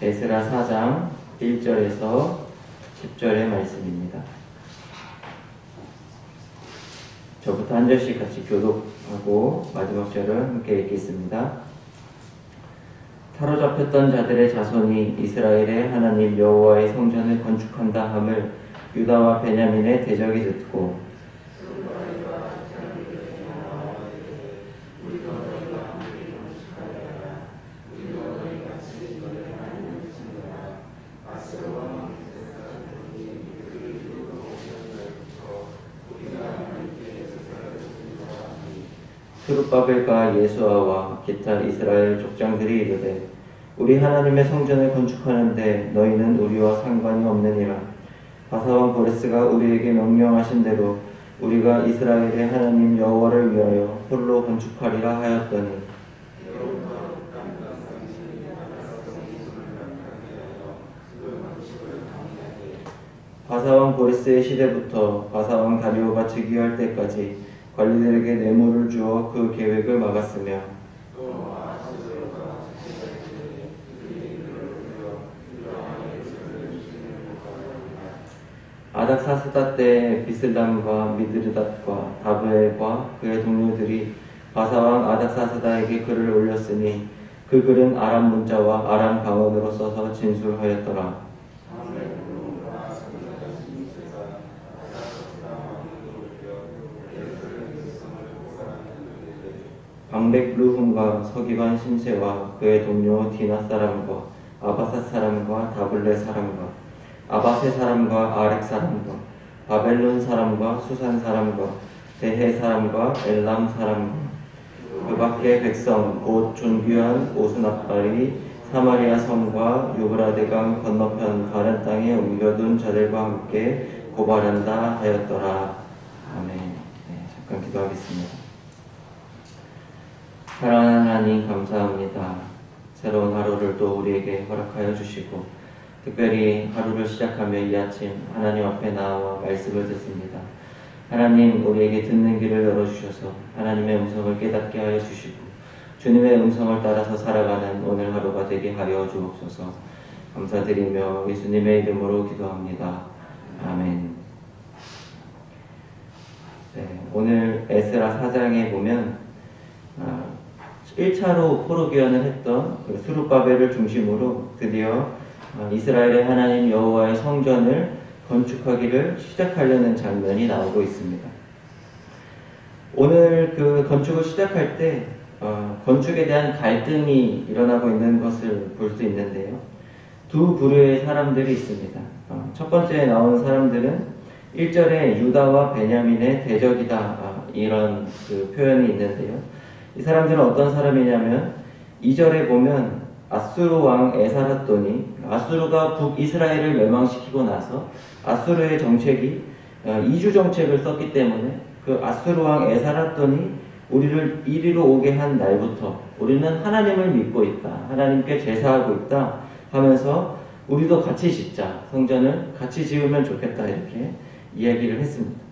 에스라 4장 1절에서 10절의 말씀입니다. 저부터 한 절씩 같이 교독하고 마지막 절을 함께 읽겠습니다. 사로잡혔던 자들의 자손이 이스라엘의 하나님 여호와의 성전을 건축한다 함을 유다와 베냐민의 대적이 듣고 스룹바벨과 예수아와 기타 이스라엘 족장들이 이르되 우리 하나님의 성전을 건축하는데 너희는 우리와 상관이 없느니라. 바사왕 고레스가 우리에게 명령하신 대로 우리가 이스라엘의 하나님 여호와를 위하여 홀로 건축하리라 하였더니 바사왕 고레스의 시대부터 바사왕 다리오가 즉위할 때까지 관리들에게 뇌물을 주어 그 계획을 막았으며 아닥사스다 때 비슬람과 미드르닷과 다브엘과 그의 동료들이 바사왕 아닥사스다에게 글을 올렸으니 그 글은 아람 문자와 아람 방언으로 써서 진술하였더라. 방백루훔과 서기관 신세와 그의 동료 디나 사람과 아바삿 사람과 다블레 사람과 아바세 사람과 아렉 사람과 바벨론 사람과 수산 사람과 대해 사람과 엘람 사람과 그 밖의 백성 곧 존귀한 오스나팔이 사마리아 성과 유브라데강 건너편 다른 땅에 옮겨둔 자들과 함께 고발한다 하였더라. 아멘. 잠깐 기도하겠습니다. 사랑하는 하나님 감사합니다. 새로운 하루를 또 우리에게 허락하여 주시고 특별히 하루를 시작하며 이 아침 하나님 앞에 나와 말씀을 듣습니다. 하나님 우리에게 듣는 길을 열어주셔서 하나님의 음성을 깨닫게 하여 주시고 주님의 음성을 따라서 살아가는 오늘 하루가 되게 하여 주옵소서. 감사드리며 예수님의 이름으로 기도합니다. 아멘. 오늘 에스라 4장에 보면 1차로 포로기원을 했던 그 스룹바벨을 중심으로 드디어 이스라엘의 하나님 여호와의 성전을 건축하기를 시작하려는 장면이 나오고 있습니다. 오늘 그 건축을 시작할 때 건축에 대한 갈등이 일어나고 있는 것을 볼 수 있는데요. 두 부류의 사람들이 있습니다. 첫 번째에 나온 사람들은 1절에 유다와 베냐민의 대적이다 이런 그 표현이 있는데요. 이 사람들은 어떤 사람이냐면 2절에 보면 아수르 왕 에사라돈이 아수르가 북이스라엘을 멸망시키고 나서 아수르의 정책이 이주 정책을 썼기 때문에 그 아수르 왕 에사라돈이 우리를 이리로 오게 한 날부터 우리는 하나님을 믿고 있다. 하나님께 제사하고 있다 하면서 우리도 같이 짓자. 성전을 같이 지으면 좋겠다. 이렇게 이야기를 했습니다.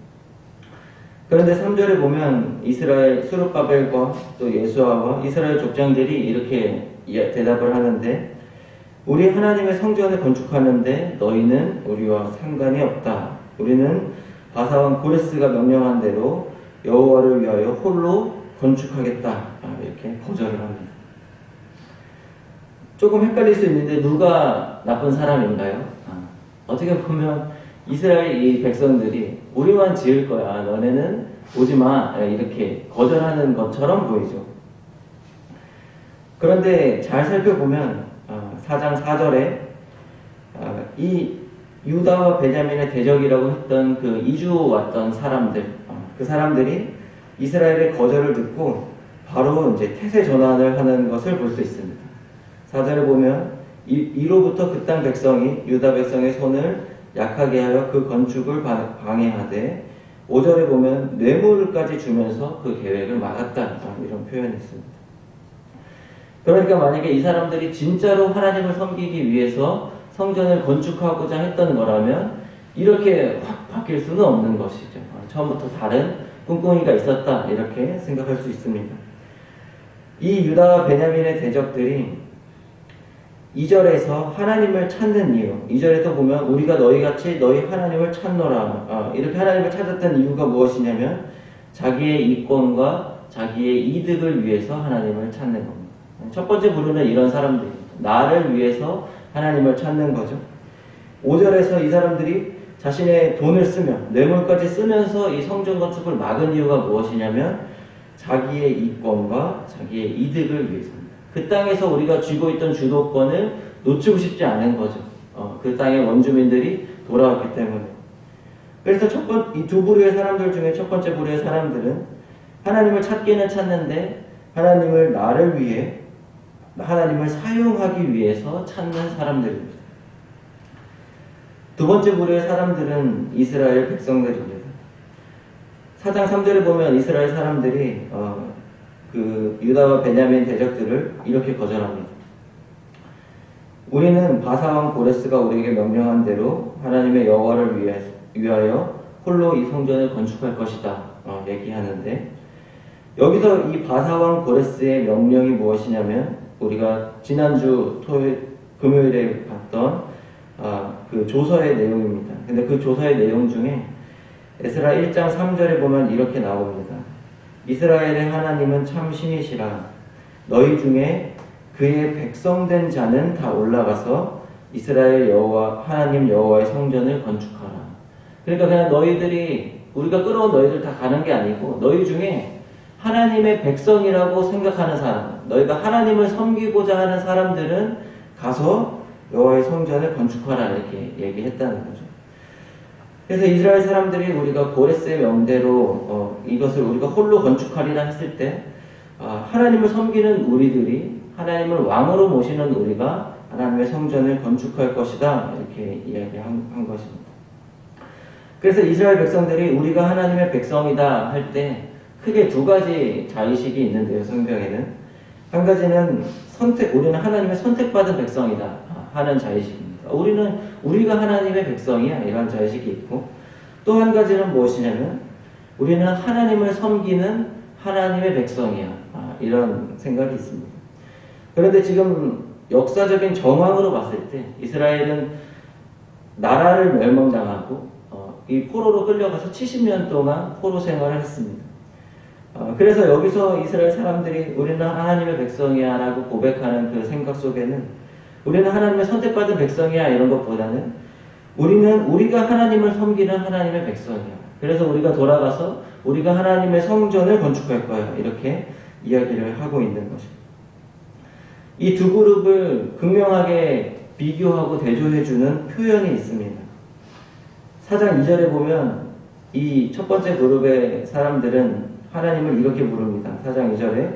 그런데 3절에 보면 이스라엘 스룹바벨과 또 예수아와 이스라엘 족장들이 이렇게 대답을 하는데 우리 하나님의 성전을 건축하는데 너희는 우리와 상관이 없다. 우리는 바사왕 고레스가 명령한 대로 여호와를 위하여 홀로 건축하겠다. 이렇게 거절을 합니다. 조금 헷갈릴 수 있는데 누가 나쁜 사람인가요? 어떻게 보면 이스라엘 이 백성들이 우리만 지을 거야. 너네는 오지 마. 이렇게 거절하는 것처럼 보이죠. 그런데 잘 살펴보면 4장 4절에 이 유다와 베냐민의 대적이라고 했던 그 이주 왔던 사람들, 그 사람들이 이스라엘의 거절을 듣고 바로 이제 태세 전환을 하는 것을 볼 수 있습니다. 4절에 보면 이로부터 그 땅 백성이 유다 백성의 손을 약하게 하여 그 건축을 방해하되 5절에 보면 뇌물까지 주면서 그 계획을 막았다. 이런 표현이 있습니다. 그러니까 만약에 이 사람들이 진짜로 하나님을 섬기기 위해서 성전을 건축하고자 했던 거라면 이렇게 확 바뀔 수는 없는 것이죠. 처음부터 다른 꿍꿍이가 있었다. 이렇게 생각할 수 있습니다. 이 유다와 베냐민의 대적들이 2절에서 하나님을 찾는 이유, 2절에도 보면 우리가 너희같이 너희 하나님을 찾노라. 이렇게 하나님을 찾았던 이유가 무엇이냐면 자기의 이권과 자기의 이득을 위해서 하나님을 찾는 겁니다. 첫 번째 부류는 이런 사람들입니다. 나를 위해서 하나님을 찾는 거죠. 5절에서 이 사람들이 자신의 돈을 쓰며 뇌물까지 쓰면서 이 성전 건축을 막은 이유가 무엇이냐면 자기의 이권과 자기의 이득을 위해서입니다. 그 땅에서 우리가 쥐고 있던 주도권을 놓치고 싶지 않은 거죠. 그 땅의 원주민들이 돌아왔기 때문에. 그래서 이 두 부류의 사람들 중에 첫 번째 부류의 사람들은 하나님을 찾기는 찾는데 하나님을 나를 위해 하나님을 사용하기 위해서 찾는 사람들입니다. 두 번째 부류의 사람들은 이스라엘 백성들입니다. 4장 3절에 보면 이스라엘 사람들이 그 유다와 베냐민 대적들을 이렇게 거절합니다. 우리는 바사왕 고레스가 우리에게 명령한 대로 하나님의 여호와를 위하여 홀로 이 성전을 건축할 것이다 얘기하는데, 여기서 이 바사왕 고레스의 명령이 무엇이냐면 우리가 지난주 금요일에 봤던 그 조서의 내용입니다. 근데 그 조서의 내용 중에 에스라 1장 3절에 보면 이렇게 나옵니다. 이스라엘의 하나님은 참 신이시라. 너희 중에 그의 백성된 자는 다 올라가서 이스라엘 여호와 하나님 여호와의 성전을 건축하라. 그러니까 그냥 우리가 끌어온 너희들 다 가는 게 아니고 너희 중에 하나님의 백성이라고 생각하는 사람, 너희가 하나님을 섬기고자 하는 사람들은 가서 여호와의 성전을 건축하라 이렇게 얘기했다는 거죠. 그래서 이스라엘 사람들이 우리가 고레스의 명대로 이것을 우리가 홀로 건축하리라 했을 때 하나님을 섬기는 우리들이 하나님을 왕으로 모시는 우리가 하나님의 성전을 건축할 것이다 이렇게 이야기한 것입니다. 그래서 이스라엘 백성들이 우리가 하나님의 백성이다 할 때 크게 두 가지 자의식이 있는데요. 성경에는 한 가지는 우리는 하나님의 선택받은 백성이다 하는 자의식입니다. 우리가 하나님의 백성이야 이런 자의식이 있고, 또 한 가지는 무엇이냐면 우리는 하나님을 섬기는 하나님의 백성이야 이런 생각이 있습니다. 그런데 지금 역사적인 정황으로 봤을 때 이스라엘은 나라를 멸망당하고 이 포로로 끌려가서 70년 동안 포로 생활을 했습니다. 그래서 여기서 이스라엘 사람들이 우리는 하나님의 백성이야 라고 고백하는 그 생각 속에는 우리는 하나님의 선택받은 백성이야 이런 것보다는 우리가 하나님을 섬기는 하나님의 백성이야. 그래서 우리가 돌아가서 우리가 하나님의 성전을 건축할 거야 이렇게 이야기를 하고 있는 것입니다. 이 두 그룹을 극명하게 비교하고 대조해주는 표현이 있습니다. 4장 2절에 보면 이 첫 번째 그룹의 사람들은 하나님을 이렇게 부릅니다. 4장 2절에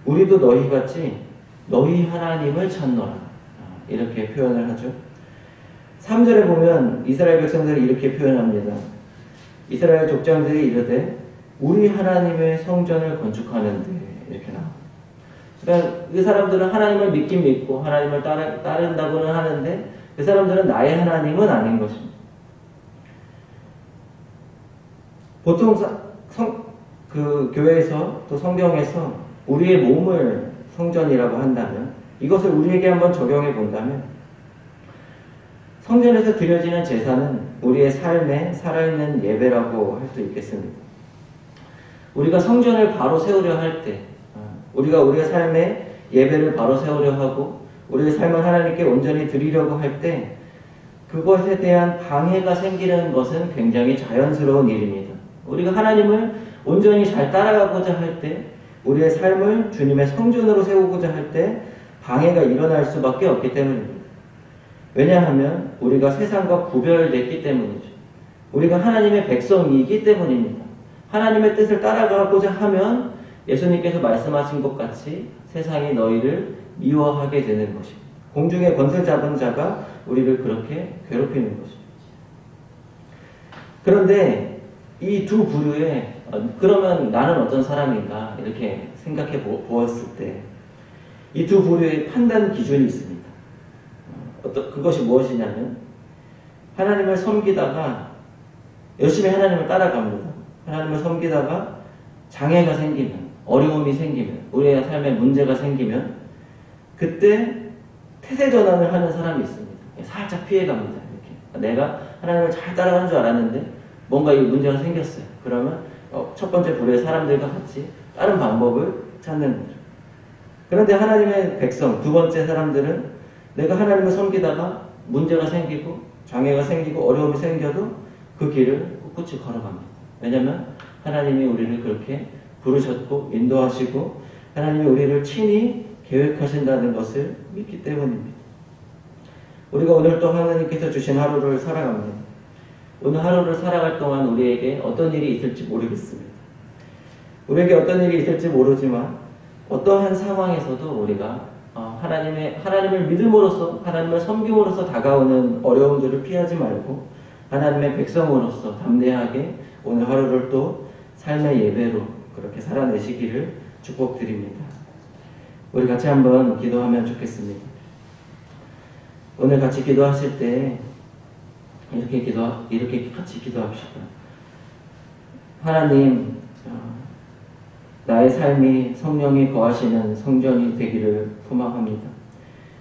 우리도 너희같이 너희 하나님을 찾노라 이렇게 표현을 하죠. 3절에 보면 이스라엘 백성들이 이렇게 표현합니다. 이스라엘 족장들이 이르되 우리 하나님의 성전을 건축하는데 이렇게 나옵니다. 그러니까 그 사람들은 하나님을 믿긴 믿고 하나님을 따른다고는 하는데 그 사람들은 나의 하나님은 아닌 것입니다. 보통 그 교회에서 또 성경에서 우리의 몸을 성전이라고 한다면, 이것을 우리에게 한번 적용해 본다면 성전에서 드려지는 제사는 우리의 삶에 살아있는 예배라고 할 수 있겠습니다. 우리가 성전을 바로 세우려 할 때, 우리가 우리의 삶에 예배를 바로 세우려 하고 우리의 삶을 하나님께 온전히 드리려고 할 때 그것에 대한 방해가 생기는 것은 굉장히 자연스러운 일입니다. 우리가 하나님을 온전히 잘 따라가고자 할 때, 우리의 삶을 주님의 성전으로 세우고자 할 때 방해가 일어날 수밖에 없기 때문입니다. 왜냐하면 우리가 세상과 구별됐기 때문이죠. 우리가 하나님의 백성이기 때문입니다. 하나님의 뜻을 따라가고자 하면 예수님께서 말씀하신 것 같이 세상이 너희를 미워하게 되는 것입니다. 공중의 권세 잡은 자가 우리를 그렇게 괴롭히는 것입니다. 그런데 이 두 부류에 그러면 나는 어떤 사람인가 이렇게 생각해 보았을 때 이 두 부류의 판단 기준이 있습니다. 그것이 무엇이냐면 하나님을 섬기다가 열심히 하나님을 따라갑니다. 하나님을 섬기다가 장애가 생기면, 어려움이 생기면, 우리의 삶에 문제가 생기면 그때 태세 전환을 하는 사람이 있습니다. 살짝 피해갑니다. 이렇게. 내가 하나님을 잘 따라가는 줄 알았는데 뭔가 이 문제가 생겼어요. 그러면 첫 번째 부류의 사람들과 같이 다른 방법을 찾는 거죠. 그런데 하나님의 백성, 두 번째 사람들은 내가 하나님을 섬기다가 문제가 생기고 장애가 생기고 어려움이 생겨도 그 길을 꿋꿋이 걸어갑니다. 왜냐하면 하나님이 우리를 그렇게 부르셨고 인도하시고 하나님이 우리를 친히 계획하신다는 것을 믿기 때문입니다. 우리가 오늘 또 하나님께서 주신 하루를 살아갑니다. 오늘 하루를 살아갈 동안 우리에게 어떤 일이 있을지 모르겠습니다. 우리에게 어떤 일이 있을지 모르지만 어떠한 상황에서도 우리가 하나님을 믿음으로써 하나님을 섬김으로써 다가오는 어려움들을 피하지 말고 하나님의 백성으로서 담대하게 오늘 하루를 또 삶의 예배로 그렇게 살아내시기를 축복드립니다. 우리 같이 한번 기도하면 좋겠습니다. 오늘 같이 기도하실 때 이렇게 같이 기도합시다. 하나님, 나의 삶이 성령이 거하시는 성전이 되기를 소망합니다.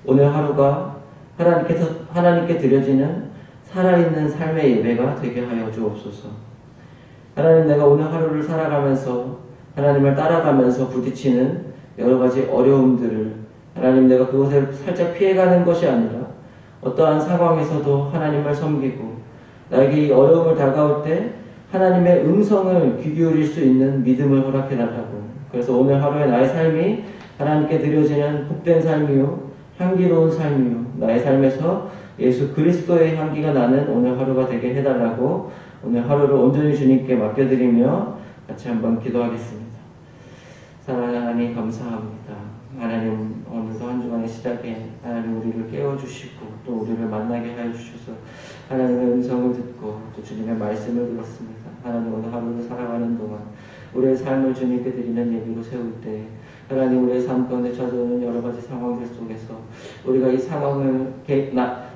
오늘 하루가 하나님께 드려지는 살아있는 삶의 예배가 되게 하여 주옵소서. 하나님, 내가 오늘 하루를 살아가면서 하나님을 따라가면서 부딪히는 여러 가지 어려움들을 하나님, 내가 그것을 살짝 피해가는 것이 아니라 어떠한 상황에서도 하나님을 섬기고 나에게 이 어려움을 다가올 때 하나님의 음성을 귀 기울일 수 있는 믿음을 허락해달라고. 그래서 오늘 하루의 나의 삶이 하나님께 드려지는 복된 삶이요 향기로운 삶이요 나의 삶에서 예수 그리스도의 향기가 나는 오늘 하루가 되게 해달라고 오늘 하루를 온전히 주님께 맡겨드리며 같이 한번 기도하겠습니다. 사랑하는 하나님, 감사합니다. 하나님, 오늘도 한 주간의 시작에 하나님 우리를 깨워주시고 또 우리를 만나게 하여 주셔서 하나님의 음성을 듣고 또 주님의 말씀을 들었습니다. 하나님, 오늘 하루를 살아가는 동안 우리의 삶을 주님께 드리는 예배로 세울 때 하나님, 우리의 삶 가운데 찾아오는 여러 가지 상황들 속에서 우리가 이 상황을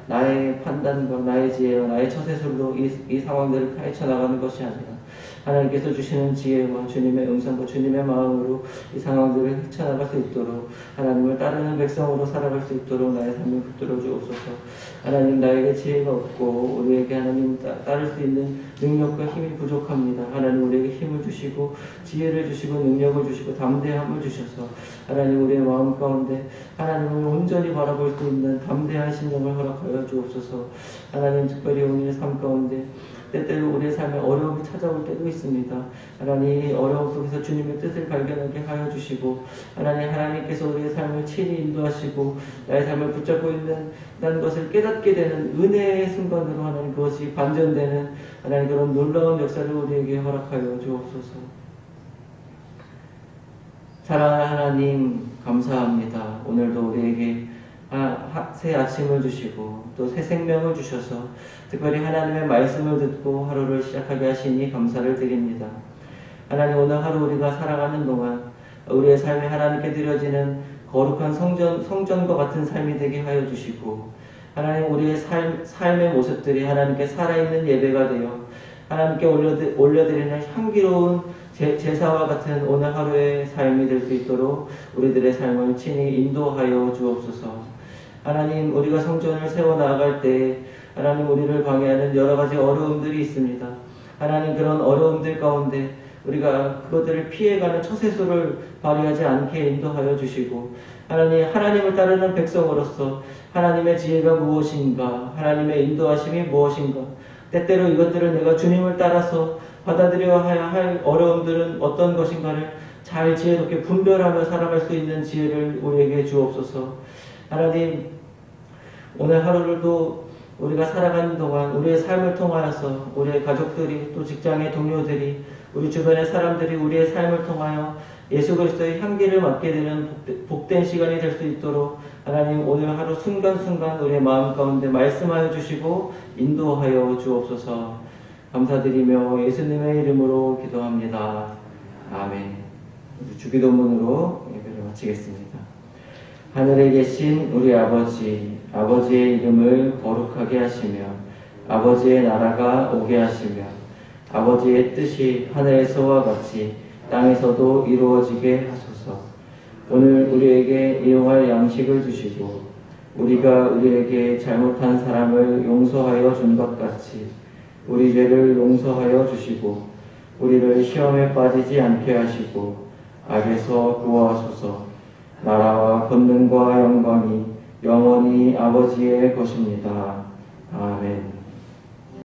나의 판단과 나의 지혜와 나의 처세술로 이 상황들을 파헤쳐 나가는 것이 아니라 하나님께서 주시는 지혜와 주님의 음성과 주님의 마음으로 이 상황들을 헤쳐나갈 수 있도록 하나님을 따르는 백성으로 살아갈 수 있도록 나의 삶을 붙들어 주옵소서. 하나님, 나에게 지혜가 없고 우리에게 하나님 따를 수 있는 능력과 힘이 부족합니다. 하나님, 우리에게 힘을 주시고 지혜를 주시고 능력을 주시고 담대함을 주셔서 하나님, 우리의 마음 가운데 하나님을 온전히 바라볼 수 있는 담대한 심령을 허락하여 주옵소서. 하나님, 특별히 오늘의 삶 가운데 때때로 우리의 삶에 어려움이 찾아올 때도 있습니다. 하나님, 이 어려움 속에서 주님의 뜻을 발견하게 하여 주시고 하나님께서 우리의 삶을 친히 인도하시고 나의 삶을 붙잡고 있는 것을 깨닫게 되는 은혜의 순간으로 하나님 그것이 반전되는 하나님 그런 놀라운 역사를 우리에게 허락하여 주옵소서. 사랑하는 하나님, 감사합니다. 오늘도 우리에게 새 아침을 주시고 또 새 생명을 주셔서 특별히 하나님의 말씀을 듣고 하루를 시작하게 하시니 감사를 드립니다. 하나님, 오늘 하루 우리가 살아가는 동안 우리의 삶에 하나님께 드려지는 거룩한 성전과 같은 삶이 되게 하여 주시고 하나님, 우리의 삶의 모습들이 하나님께 살아있는 예배가 되어 하나님께 올려드리는 향기로운 제사와 같은 오늘 하루의 삶이 될 수 있도록 우리들의 삶을 친히 인도하여 주옵소서. 하나님, 우리가 성전을 세워나갈 때 하나님, 우리를 방해하는 여러 가지 어려움들이 있습니다. 하나님, 그런 어려움들 가운데 우리가 그것들을 피해가는 처세술을 발휘하지 않게 인도하여 주시고 하나님을 따르는 백성으로서 하나님의 지혜가 무엇인가, 하나님의 인도하심이 무엇인가, 때때로 이것들을 내가 주님을 따라서 받아들여야 할 어려움들은 어떤 것인가를 잘 지혜롭게 분별하며 살아갈 수 있는 지혜를 우리에게 주옵소서. 하나님, 오늘 하루를도 우리가 살아가는 동안 우리의 삶을 통하여서 우리의 가족들이 또 직장의 동료들이 우리 주변의 사람들이 우리의 삶을 통하여 예수 그리스도의 향기를 맡게 되는 복된 시간이 될 수 있도록 하나님, 오늘 하루 순간순간 우리의 마음 가운데 말씀하여 주시고 인도하여 주옵소서. 감사드리며 예수님의 이름으로 기도합니다. 아멘. 주기도문으로 예배를 마치겠습니다. 하늘에 계신 우리 아버지의 이름을 거룩하게 하시며 아버지의 나라가 오게 하시며 아버지의 뜻이 하늘에서와 같이 땅에서도 이루어지게 하소서. 오늘 우리에게 일용할 양식을 주시고 우리가 우리에게 잘못한 사람을 용서하여 준 것 같이 우리 죄를 용서하여 주시고 우리를 시험에 빠지지 않게 하시고 악에서 구하소서. 나라와 권능과 영광이 영원히 아버지의 것입니다. 아멘.